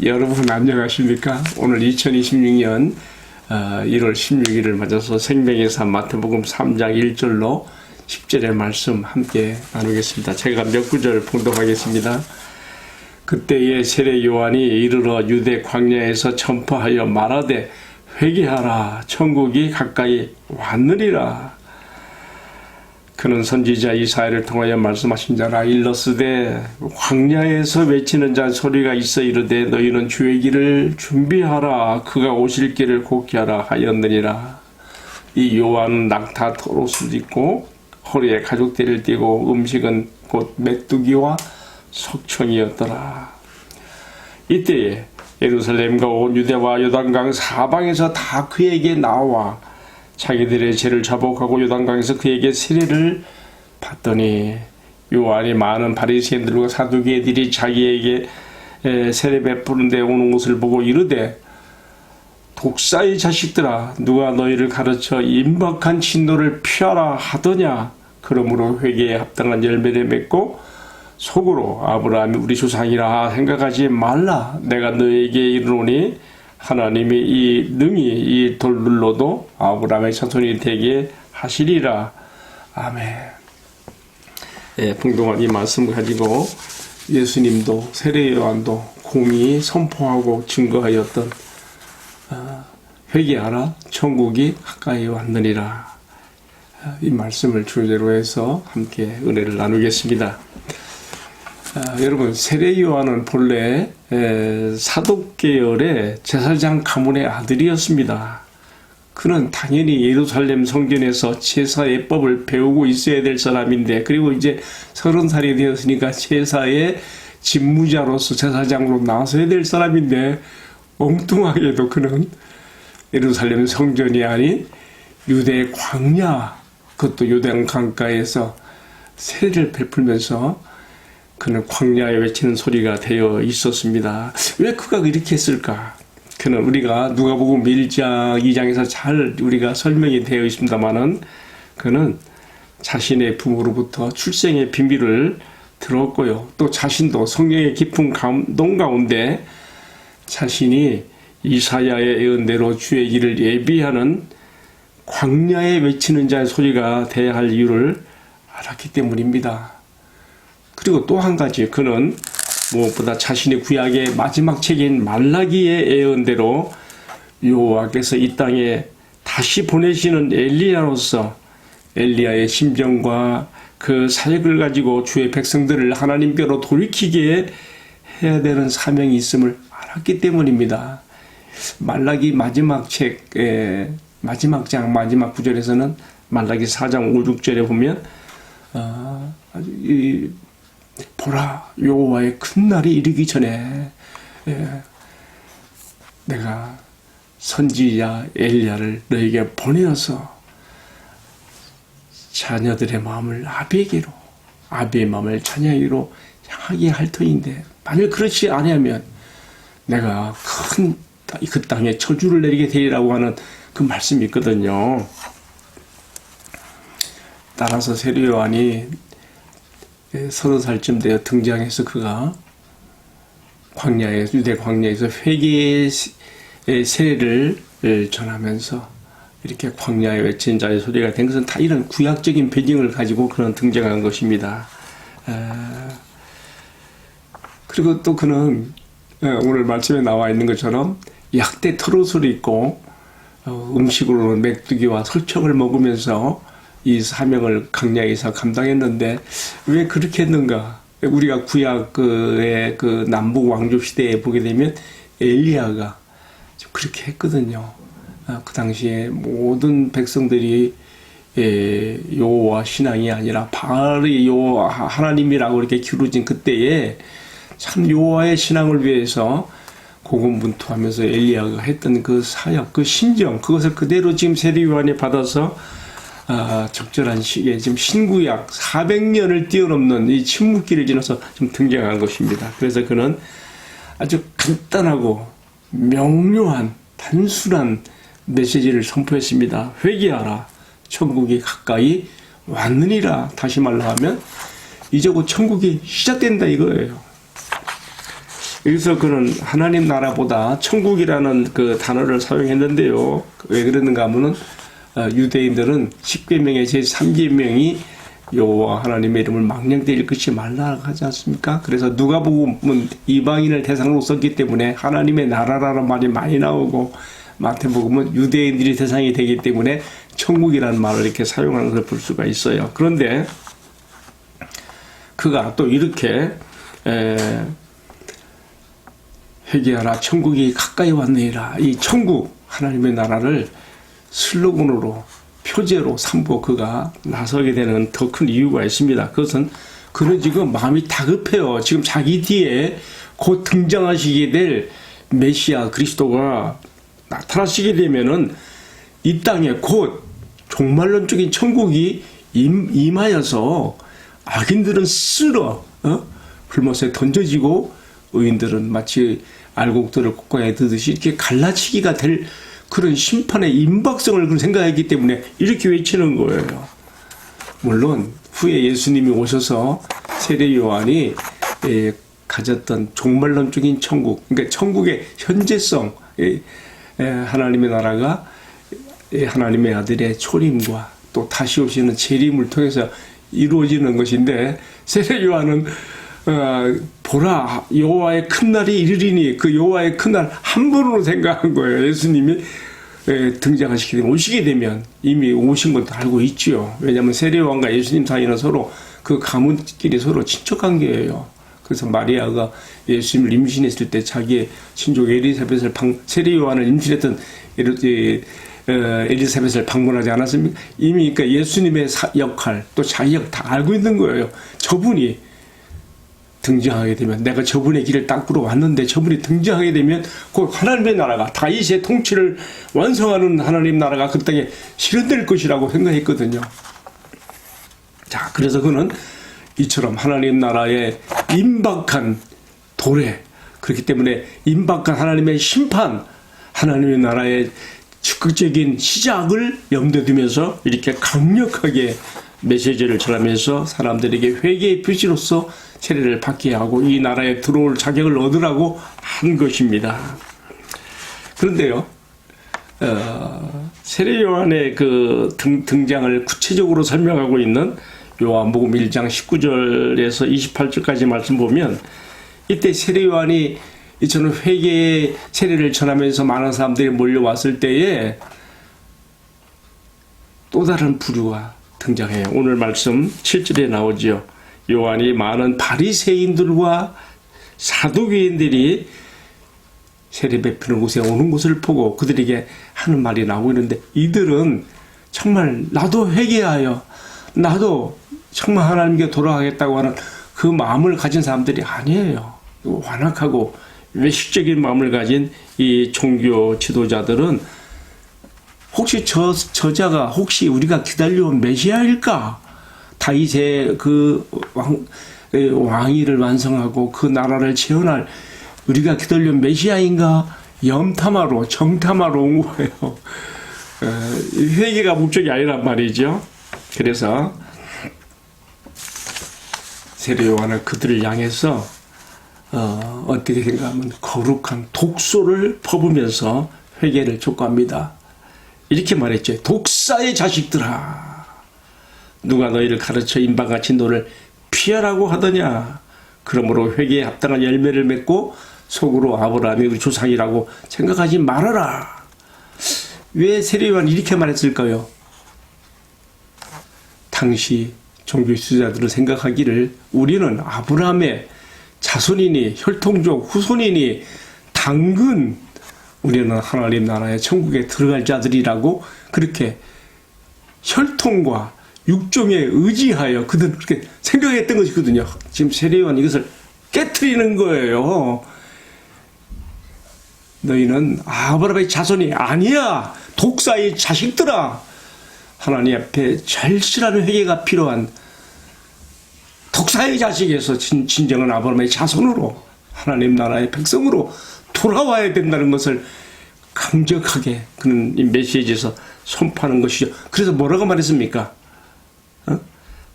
여러분 안녕하십니까? 오늘 2026년 1월 16일을 맞아서 생명의 삶 마태복음 3장 1절로 10절의 말씀 함께 나누겠습니다. 제가 몇 구절 봉독하겠습니다. 그때에 세례 요한이 이르러 유대 광야에서 전파하여 말하되 회개하라 천국이 가까이 왔느니라. 그는 선지자 이사야를 통하여 말씀하신 자라. 일러스되 광야에서 외치는 자 소리가 있어 이르되 너희는 주의 길을 준비하라 그가 오실 길을 곱게 하라 하였느니라. 이 요한은 낙타 털옷을 입고 허리에 가죽대를 띠고 음식은 곧 메뚜기와 석청이었더라. 이때에 예루살렘과 온 유대와 요단강 사방에서 다 그에게 나와 자기들의 죄를 자복하고 요단강에서 그에게 세례를 받더니 요한이 많은 바리새인들과 사두개인들이 자기에게 세례 베푸는 데 오는 것을 보고 이르되 독사의 자식들아 누가 너희를 가르쳐 임박한 진노를 피하라 하더냐. 그러므로 회개에 합당한 열매를 맺고 속으로 아브라함이 우리 조상이라 생각하지 말라. 내가 너에게 이르노니 하나님이 이 능히 이 돌들로도 아브라함의 자손이 되게 하시리라. 아멘. 풍성한 이 말씀 가지고 예수님도 세례 요한도 공히 선포하고 증거하였던 회개하라 천국이 가까이 왔느니라. 이 말씀을 주제로 해서 함께 은혜를 나누겠습니다. 여러분 세례 요한은 본래 사독계열의 제사장 가문의 아들이었습니다. 그는 당연히 예루살렘 성전에서 제사 예법을 배우고 있어야 될 사람인데, 그리고 이제 30살이 되었으니까 제사의 직무자로서 제사장으로 나서야 될 사람인데, 엉뚱하게도 그는 예루살렘 성전이 아닌 유대 광야, 그것도 요단 강가에서 세례를 베풀면서 그는 광야에 외치는 소리가 되어 있었습니다. 왜 그가 이렇게 했을까? 그는 우리가 누가복음 1장 2장에서 잘 우리가 설명이 되어 있습니다만은, 그는 자신의 부모로부터 출생의 비밀을 들었고요. 또 자신도 성령의 깊은 감동 가운데 자신이 이사야의 예언대로 주의 길을 예비하는 광야에 외치는 자의 소리가 되어야 할 이유를 알았기 때문입니다. 그리고 또 한 가지, 그는 무엇보다 자신의 구약의 마지막 책인 말라기의 예언대로 여호와께서 이 땅에 다시 보내시는 엘리야로서 엘리야의 심정과 그 사역을 가지고 주의 백성들을 하나님께로 돌이키게 해야 되는 사명이 있음을 알았기 때문입니다. 말라기 마지막 책의 마지막 장 마지막 구절에서는 말라기 4장 5, 6절에 보면 보라 여호와의 큰 날이 이르기 전에 내가 선지자 엘리야를 너에게 보내어서 자녀들의 마음을 아비에게로, 아비의 마음을 자녀에게로 향하게 할 터인데, 만일 그렇지 아니하면 내가 큰 그 땅에 저주를 내리게 되리라고 하는 그 말씀이 있거든요. 따라서 세례 요한이 30살쯤 되어 등장해서 그가 유대 광야에서 회개의 세례를 전하면서 이렇게 광야에 외친 자의 소리가 된 것은 다 이런 구약적인 배경을 가지고 그는 등장한 것입니다. 그리고 또 그는 오늘 말씀에 나와 있는 것처럼 약대 털옷을 입고 음식으로는 메뚜기와 설청을 먹으면서 이 사명을 광야에서 감당했는데, 왜 그렇게 했는가? 우리가 구약의 그 남북 왕조 시대에 보게 되면 엘리야가 그렇게 했거든요. 그 당시에 모든 백성들이 여호와 신앙이 아니라 바알이 여호와 하나님이라고 이렇게 기울어진 그때에 참 여호와의 신앙을 위해서 고군분투하면서 엘리야가 했던 그 사역, 그 심정, 그것을 그대로 지금 세례 요한이 받아서 적절한 시기에 지금 신구약 400년을 뛰어넘는 이 침묵기를 지나서 좀 등장한 것입니다. 그래서 그는 아주 간단하고 명료한 단순한 메시지를 선포했습니다. 회개하라 천국이 가까이 왔느니라. 다시 말로 하면 이제 곧 천국이 시작된다 이거예요. 여기서 그는 하나님 나라보다 천국이라는 그 단어를 사용했는데요. 왜 그러는가 하면은 유대인들은 10계명의 제3계명이 여호와 하나님의 이름을 망령되이 읽지 말라 하지 않습니까? 그래서 누가복음은 이방인을 대상으로 썼기 때문에 하나님의 나라라는 말이 많이 나오고, 마태복음은 유대인들이 대상이 되기 때문에 천국이라는 말을 이렇게 사용하는 것을 볼 수가 있어요. 그런데 그가 또 이렇게 회개하라 천국이 가까이 왔느니라, 이 천국 하나님의 나라를 슬로건으로 표제로 삼고 그가 나서게 되는 더 큰 이유가 있습니다. 그것은 그는 지금 마음이 다급해요. 지금 자기 뒤에 곧 등장하시게 될 메시아 그리스도가 나타나시게 되면은 이 땅에 곧 종말론적인 천국이 임하여서 악인들은 쓸어 불못에 던져지고 의인들은 마치 알곡들을 콧가에 드듯이 이렇게 갈라치기가 될 그런 심판의 임박성을 생각했기 때문에 이렇게 외치는 거예요. 물론 후에 예수님이 오셔서 세례 요한이 가졌던 종말론적인 천국, 그러니까 천국의 현재성, 하나님의 나라가 하나님의 아들의 초림과 또 다시 오시는 재림을 통해서 이루어지는 것인데, 세례 요한은 보라 여호와의 큰 날이 이르리니, 그 여호와의 큰 날 한 번으로 생각한 거예요. 예수님이 등장하시게 되면, 오시게 되면 이미 오신 것도 알고 있지요. 왜냐하면 세례 요한과 예수님 사이는 서로 그 가문끼리 서로 친척 관계예요. 그래서 마리아가 예수님을 임신했을 때 자기의 친족 엘리사벳을 세례 요한을 임신했던 엘리사벳을 방문하지 않았습니까? 이미 그러니까 예수님의 역할 또 자기 역 다 알고 있는 거예요. 저분이 등장하게 되면, 내가 저분의 길을 닦으러 왔는데 저분이 등장하게 되면 곧 하나님의 나라가, 다윗의 통치를 완성하는 하나님 나라가 그 땅에 실현될 것이라고 생각했거든요. 자, 그래서 그는 이처럼 하나님 나라의 임박한 도래, 그렇기 때문에 임박한 하나님의 심판, 하나님의 나라의 즉각적인 시작을 염두에 두면서 이렇게 강력하게 메시지를 전하면서 사람들에게 회개의 표시로서 세례를 받게 하고 이 나라에 들어올 자격을 얻으라고 한 것입니다. 그런데요, 세례 요한의 그 등장을 구체적으로 설명하고 있는 요한복음 1장 19절에서 28절까지 말씀 보면, 이때 세례 요한이 이처럼 회개의 세례를 전하면서 많은 사람들이 몰려왔을 때에 또 다른 부류가 등장해요. 오늘 말씀 7절에 나오지요. 요한이 많은 바리새인들과 사두개인들이 세례 베푸는 곳에 오는 것을 보고 그들에게 하는 말이 나오고 있는데, 이들은 정말 나도 회개하여 나도 정말 하나님께 돌아가겠다고 하는 그 마음을 가진 사람들이 아니에요. 완악하고 외식적인 마음을 가진 이 종교 지도자들은 혹시 저자가 혹시 우리가 기다려온 메시아일까? 다윗의 그 왕위를 완성하고 그 나라를 재현할 우리가 기다려온 메시아인가? 염탐하러, 정탐하러 온 거예요. 회개가 목적이 아니란 말이죠. 그래서 세례 요한은 그들을 향해서 어떻게 생각하면 거룩한 독소를 퍼부면서 회개를 촉구합니다. 이렇게 말했죠. 독사의 자식들아, 누가 너희를 가르쳐 인방같이 너를 피하라고 하더냐. 그러므로 회개에 합당한 열매를 맺고 속으로 아브라함이 우리 조상이라고 생각하지 말아라. 왜 세례 요한이 이렇게 말했을까요? 당시 종교 지도자들은 생각하기를 우리는 아브라함의 자손이니 혈통적 후손이니 당근 우리는 하나님 나라의 천국에 들어갈 자들이라고 그렇게 혈통과 육종에 의지하여 그들은 그렇게 생각했던 것이거든요. 지금 세례 요한이 이것을 깨트리는 거예요. 너희는 아브라함의 자손이 아니야. 독사의 자식들아. 하나님 앞에 절실한 회개가 필요한 독사의 자식에서 진정한 아브라함의 자손으로 하나님 나라의 백성으로 돌아와야 된다는 것을 강력하게 그는 이 메시지에서 선포하는 것이죠. 그래서 뭐라고 말했습니까?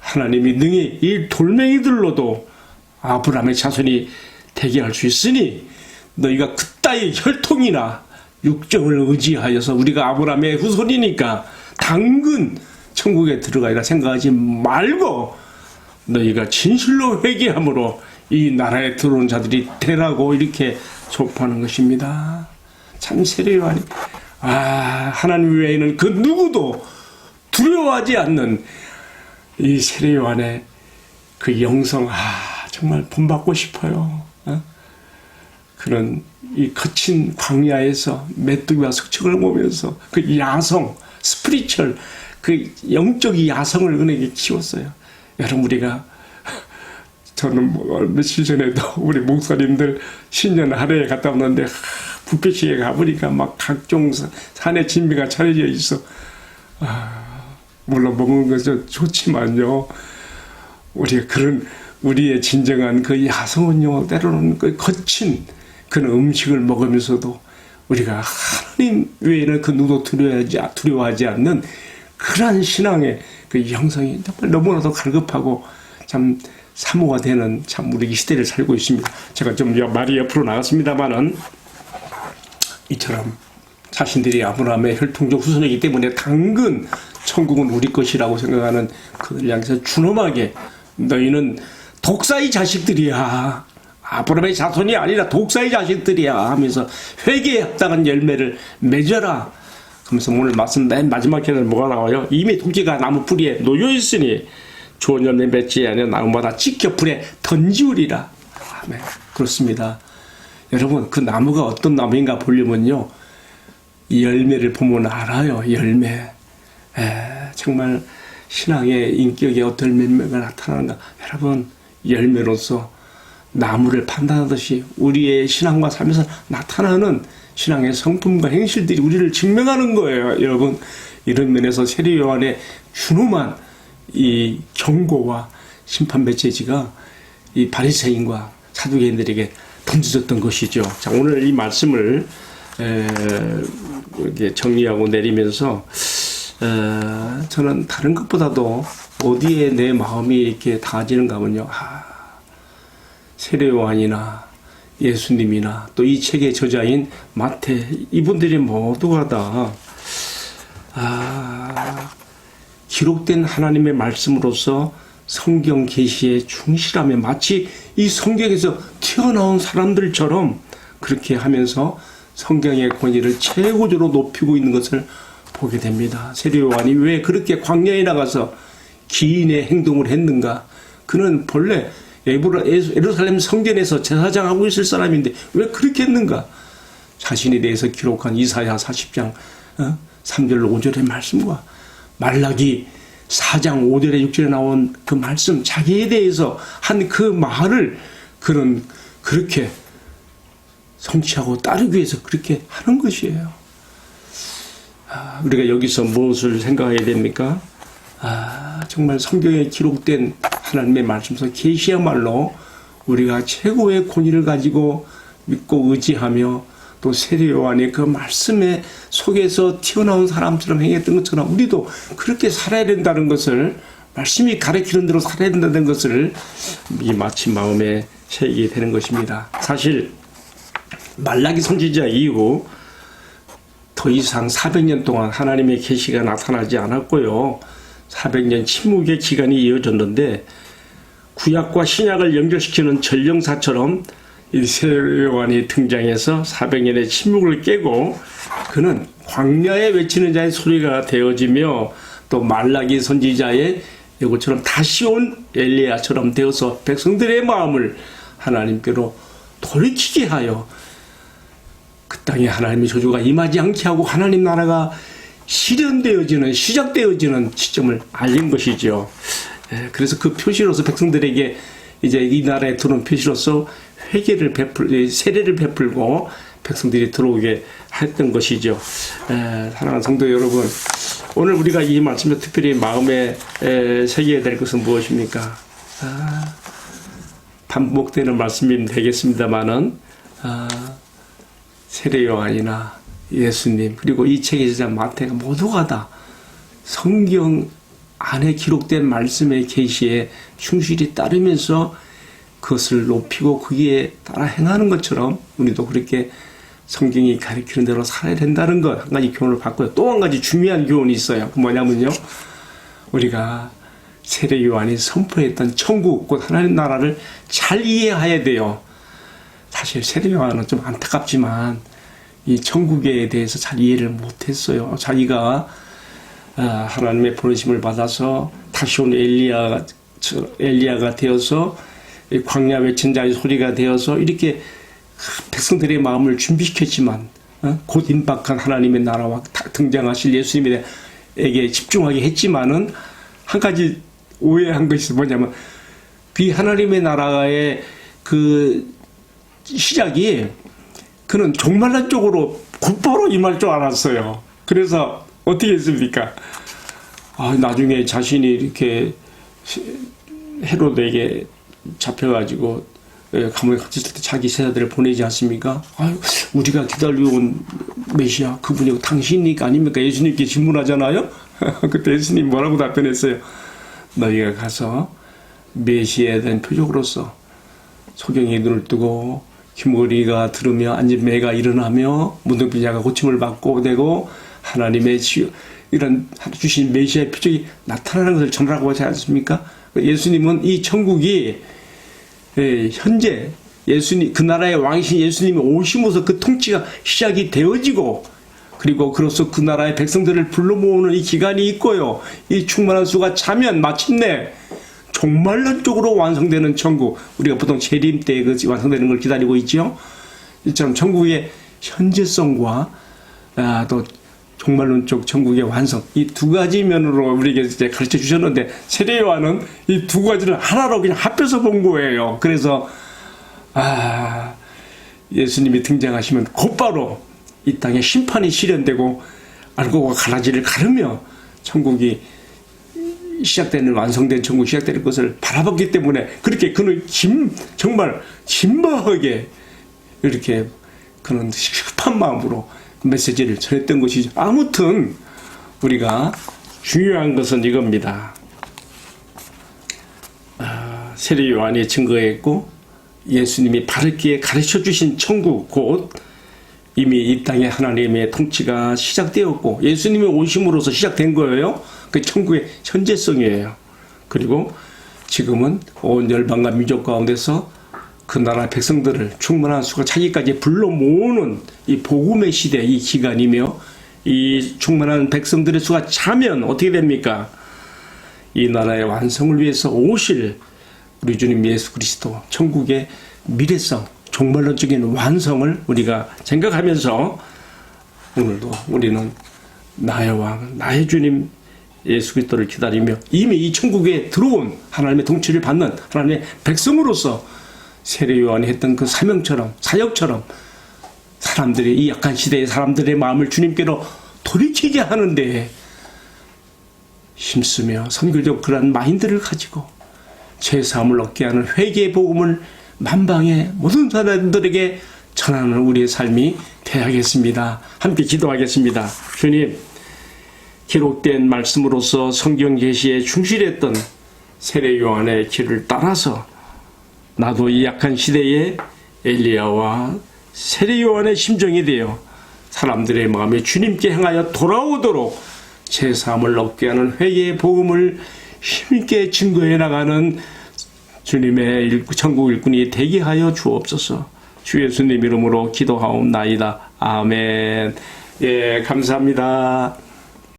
하나님이 능히 이 돌멩이들로도 아브라함의 자손이 되게 할 수 있으니 너희가 그따위 혈통이나 육정을 의지하여서 우리가 아브라함의 후손이니까 당근 천국에 들어가리라 생각하지 말고 너희가 진실로 회개함으로 이 나라에 들어온 자들이 되라고 이렇게 촉구하는 것입니다. 참 세례요한이 하나님 외에는 그 누구도 두려워하지 않는 이 세례요한의 그 영성 정말 본받고 싶어요. 그런 이 거친 광야에서 메뚜기와 석청을 보면서 그 야성, 스피리추얼, 그 영적 야성을 은혜에 키웠어요. 여러분 우리가 저는 며칠 전에도 우리 목사님들 신년 하루에 갔다 왔는데 붓배시에 가보니까 막 각종 산의 진미가 차려져 있어. 물론 먹는 것은 좋지만요. 우리가 그런 우리의 진정한 그 야성은요 때로는 그 거친 그런 음식을 먹으면서도 우리가 하나님 외에는 그 누구도 두려워하지 않는 그러한 신앙의 그 형성이 정말 너무나도 갈급하고 참 사모가 되는 참 우리 시대를 살고 있습니다. 제가 좀 말이 옆으로 나갔습니다만은 이처럼 자신들이 아브라함의 혈통적 후손이기 때문에 당근 천국은 우리 것이라고 생각하는 그들 향해서 준엄하게 너희는 독사의 자식들이야. 아브라함의 자손이 아니라 독사의 자식들이야 하면서 회개에 합당한 열매를 맺어라. 그러면서 오늘 말씀 맨 마지막 에는 뭐가 나와요? 이미 토끼가 나무 뿌리에 놓여 있으니 좋은 열매 맺지 않은 나무마다 찍혀 불에 던지우리라. 아멘. 그렇습니다. 여러분 그 나무가 어떤 나무인가 보려면요 이 열매를 보면 알아요. 열매. 정말 신앙의 인격에 어떤 열매가 나타나는가. 여러분 열매로서 나무를 판단하듯이 우리의 신앙과 삶에서 나타나는 신앙의 성품과 행실들이 우리를 증명하는 거예요. 여러분 이런 면에서 세례요한의 준엄한 이 경고와 심판 메시지가 이 바리새인과 사두개인들에게 던져졌던 것이죠. 자, 오늘 이 말씀을 이렇게 정리하고 내리면서 저는 다른 것보다도 어디에 내 마음이 이렇게 닿아지는가 하면요. 세례요한이나 예수님이나 또 이 책의 저자인 마태 이분들이 모두가 다 기록된 하나님의 말씀으로서 성경 계시에 충실하며 마치 이 성경에서 튀어나온 사람들처럼 그렇게 하면서 성경의 권위를 최고조로 높이고 있는 것을 보게 됩니다. 세례요한이 왜 그렇게 광야에 나가서 기인의 행동을 했는가? 그는 본래 예루살렘 성전에서 제사장하고 있을 사람인데 왜 그렇게 했는가? 자신에 대해서 기록한 이사야 40장 3절로 5절의 말씀과 말라기 4장 5절에 6절에 나온 그 말씀, 자기에 대해서 한 그 말을 그는 그렇게 성취하고 따르기 위해서 그렇게 하는 것이에요. 우리가 여기서 무엇을 생각해야 됩니까? 정말 성경에 기록된 하나님의 말씀에서 계시야말로 우리가 최고의 권위를 가지고 믿고 의지하며 또 세례요한의 그 말씀의 속에서 튀어나온 사람처럼 행했던 것처럼 우리도 그렇게 살아야 된다는 것을 말씀이 가르치는 대로 살아야 된다는 것을 이 마침 마음에 새기게 되는 것입니다. 사실 말라기 선지자 이후 더 이상 400년 동안 하나님의 계시가 나타나지 않았고요. 400년 침묵의 기간이 이어졌는데 구약과 신약을 연결시키는 전령사처럼 이 세례요한이 등장해서 400년의 침묵을 깨고 그는 광야에 외치는 자의 소리가 되어지며 또 말라기 선지자의 이것처럼 다시 온 엘리야처럼 되어서 백성들의 마음을 하나님께로 돌이키게 하여 그 땅에 하나님의 저주가 임하지 않게 하고 하나님 나라가 실현되어지는 시작되어지는 시점을 알린 것이죠. 그래서 그 표시로서 백성들에게 이제 이 나라에 들어온 표시로서 세례를 베풀고 백성들이 들어오게 했던 것이죠. 사랑하는 성도 여러분, 오늘 우리가 이 말씀에 특별히 마음에 새겨야 될 것은 무엇입니까? 반복되는 말씀이 되겠습니다만은 세례요한이나 예수님 그리고 이 책의 저자 마태가 모두가 다 성경 안에 기록된 말씀의 계시에 충실히 따르면서 그것을 높이고 거기에 따라 행하는 것처럼 우리도 그렇게 성경이 가르치는 대로 살아야 된다는 것, 한 가지 교훈을 받고요. 또 한 가지 중요한 교훈이 있어요. 그 뭐냐면요, 우리가 세례 요한이 선포했던 천국, 곧 하나님 나라를 잘 이해해야 돼요. 사실 세례 요한은 좀 안타깝지만 이 천국에 대해서 잘 이해를 못했어요. 자기가 하나님의 부르심을 받아서 다시 온 엘리야가 되어서 광야 외친 자의 소리가 되어서 이렇게 백성들의 마음을 준비시켰지만 곧 임박한 하나님의 나라와 등장하실 예수님에게 집중하게 했지만은 한 가지 오해한 것이 뭐냐면 그 하나님의 나라의 그 시작이 그는 종말란 쪽으로 곧바로 임할 줄 알았어요. 그래서 어떻게 했습니까? 나중에 자신이 이렇게 헤로드에게 잡혀가지고 감옥에 갇혔을 때 자기 세자들을 보내지 않습니까? 우리가 기다려온 메시아 그분이 당신이니까 아닙니까? 예수님께 질문하잖아요. 그때 예수님 뭐라고 답변했어요? 너희가 가서 메시아에 대한 표적으로서 소경의 눈을 뜨고 귀머리가 들으며 앉은 매가 일어나며 문둥병자가 고침을 받고 되고 하나님의 이런 주신 메시아의 표적이 나타나는 것을 전하라고 하지 않습니까? 예수님은 이 천국이 현재 그 나라의 왕이신 예수님이 오심으로써 그 통치가 시작이 되어지고 그리고 그로써 그 나라의 백성들을 불러 모으는 이 기간이 있고요. 이 충만한 수가 차면 마침내 종말론적으로 완성되는 천국, 우리가 보통 재림 때 그 완성되는 걸 기다리고 있죠. 이처럼 천국의 현재성과 또 종말론적 천국의 완성, 이 두 가지 면으로 우리에게 이제 가르쳐 주셨는데 세례 요한은 이 두 가지를 하나로 그냥 합해서 본 거예요. 그래서 예수님이 등장하시면 곧바로 이 땅에 심판이 실현되고 알곡과 가라지를 가르며 천국이 시작되는 완성된 천국이 시작되는 것을 바라봤기 때문에 그렇게 그는 정말 진박하게 이렇게 그는 급한 마음으로 메시지를 전했던 것이죠. 아무튼 우리가 중요한 것은 이겁니다. 세례 요한이 증거했고 예수님이 바르게 가르쳐 주신 천국 곧 이미 이 땅에 하나님의 통치가 시작되었고 예수님이 오심으로써 시작된 거예요. 그 천국의 현재성이에요. 그리고 지금은 온 열방과 민족 가운데서 그 나라 백성들을 충만한 수가 차기까지 불러 모으는 이 복음의 시대 이 기간이며 이 충만한 백성들의 수가 차면 어떻게 됩니까? 이 나라의 완성을 위해서 오실 우리 주님 예수 그리스도 천국의 미래성 종말론적인 완성을 우리가 생각하면서 오늘도 우리는 나의 왕 나의 주님 예수 그리스도를 기다리며 이미 이 천국에 들어온 하나님의 통치를 받는 하나님의 백성으로서 세례 요한이 했던 그 사명처럼 사역처럼 사람들이 이 약한 시대의 사람들의 마음을 주님께로 돌이키게 하는데 힘쓰며 선교적 그러한 마인드를 가지고 죄사함을 얻게 하는 회개의 복음을 만방의 모든 사람들에게 전하는 우리의 삶이 되어야겠습니다. 함께 기도하겠습니다. 주님, 기록된 말씀으로서 성경 계시에 충실했던 세례 요한의 길을 따라서 나도 이 약한 시대에 엘리야와 세례 요한의 심정이 되어 사람들의 마음에 주님께 향하여 돌아오도록 제사함을 얻게 하는 회개의 복음을 힘있게 증거해 나가는 주님의 천국 일꾼이 되게 하여 주옵소서. 주 예수님 이름으로 기도하옵나이다. 아멘. 예, 감사합니다.